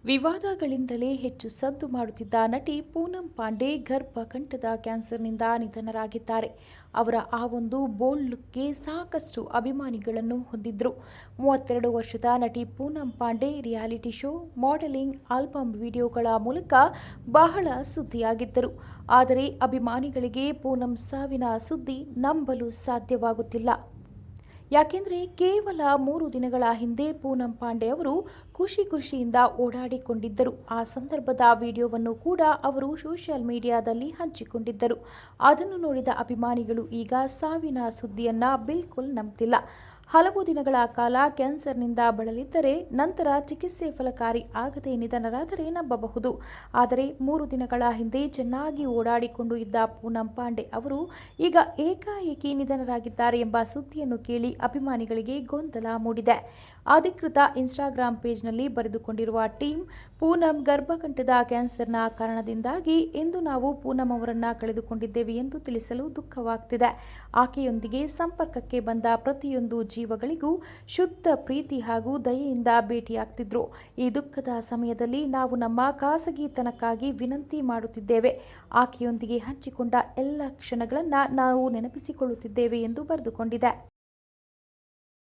ವಿವಾದಗಳಿಂದಲೇ ಹೆಚ್ಚು ಸದ್ದು ಮಾಡುತ್ತಿದ್ದ ನಟಿ ಪೂನಂ ಪಾಂಡೆ ಗರ್ಭಕಂಠದ ಕ್ಯಾನ್ಸರ್ನಿಂದ ನಿಧನರಾಗಿದ್ದಾರೆ. ಅವರ ಆ ಒಂದು ಬೋಲ್ಡ್ ಲುಕ್ಗೆ ಸಾಕಷ್ಟು ಅಭಿಮಾನಿಗಳನ್ನು ಹೊಂದಿದ್ರು. 32 ವರ್ಷದ ನಟಿ Poonam Pandey reality show, modelling, album ವಿಡಿಯೋಗಳ ಮೂಲಕ ಬಹಳ ಸುದ್ದಿಯಾಗಿದ್ದರು. ಆದರೆ ಅಭಿಮಾನಿಗಳಿಗೆ ಪೂನಂ ಸಾವಿನ ಸುದ್ದಿ ನಂಬಲು ಸಾಧ್ಯವಾಗುತ್ತಿಲ್ಲ. ಯಾಕೆಂದರೆ ಕೇವಲ 3 ದಿನಗಳ ಹಿಂದೆ ಪೂನಂ ಪಾಂಡೆ ಅವರು ಖುಷಿಯಿಂದ ಓಡಾಡಿಕೊಂಡಿದ್ದರು. ಆ ಸಂದರ್ಭದ ವಿಡಿಯೋವನ್ನು ಕೂಡ ಅವರು ಸೋಷಿಯಲ್ ಮೀಡಿಯಾದಲ್ಲಿ ಹಂಚಿಕೊಂಡಿದ್ದರು. ಅದನ್ನು ನೋಡಿದ ಅಭಿಮಾನಿಗಳು ಈಗ ಸಾವಿನ ಸುದ್ದಿಯನ್ನ ಬಿಲ್ಕುಲ್ ನಂಬ್ತಿಲ್ಲ. ಹಲವು ದಿನಗಳ ಕಾಲ ಕ್ಯಾನ್ಸರ್ನಿಂದ ಬಳಲಿದ್ದರೆ ನಂತರ ಚಿಕಿತ್ಸೆ ಫಲಕಾರಿ ಆಗದೆ ನಿಧನರಾದರೆ ನಂಬಬಹುದು. ಆದರೆ 3 ದಿನಗಳ ಹಿಂದೆ ಚೆನ್ನಾಗಿ ಓಡಾಡಿಕೊಂಡು ಇದ್ದ ಪೂನಂ ಪಾಂಡೆ ಅವರು ಈಗ ಏಕಾಏಕಿ ನಿಧನರಾಗಿದ್ದಾರೆ ಎಂಬ ಸುದ್ದಿಯನ್ನು ಕೇಳಿ ಅಭಿಮಾನಿಗಳಿಗೆ ಗೊಂದಲ ಮೂಡಿದೆ. ಅಧಿಕೃತ ಇನ್ಸ್ಟಾಗ್ರಾಂ ಪೇಜ್ನಲ್ಲಿ ಬರೆದುಕೊಂಡಿರುವ ಟೀಮ್, ಪೂನಂ ಗರ್ಭಕಂಠದ ಕ್ಯಾನ್ಸರ್ನ ಕಾರಣದಿಂದಾಗಿ ಇಂದು ನಾವು ಪೂನಂ ಅವರನ್ನು ಕಳೆದುಕೊಂಡಿದ್ದೇವೆ ಎಂದು ತಿಳಿಸಲು ದುಃಖವಾಗ್ತಿದೆ. ಆಕೆಯೊಂದಿಗೆ ಸಂಪರ್ಕಕ್ಕೆ ಬಂದ ಪ್ರತಿಯೊಂದು ಜೀವಗಳಿಗೂ ಶುದ್ಧ ಪ್ರೀತಿ ಹಾಗೂ ದಯೆಯಿಂದ ಭೇಟಿಯಾಗ್ತಿದ್ರು. ಈ ದುಃಖದ ಸಮಯದಲ್ಲಿ ನಾವು ನಮ್ಮ ಖಾಸಗಿತನಕ್ಕಾಗಿ ವಿನಂತಿ ಮಾಡುತ್ತಿದ್ದೇವೆ. ಆಕೆಯೊಂದಿಗೆ ಹಂಚಿಕೊಂಡ ಎಲ್ಲ ಕ್ಷಣಗಳನ್ನು ನಾವು ನೆನಪಿಸಿಕೊಳ್ಳುತ್ತಿದ್ದೇವೆ ಎಂದು ಬರೆದುಕೊಂಡಿದೆ.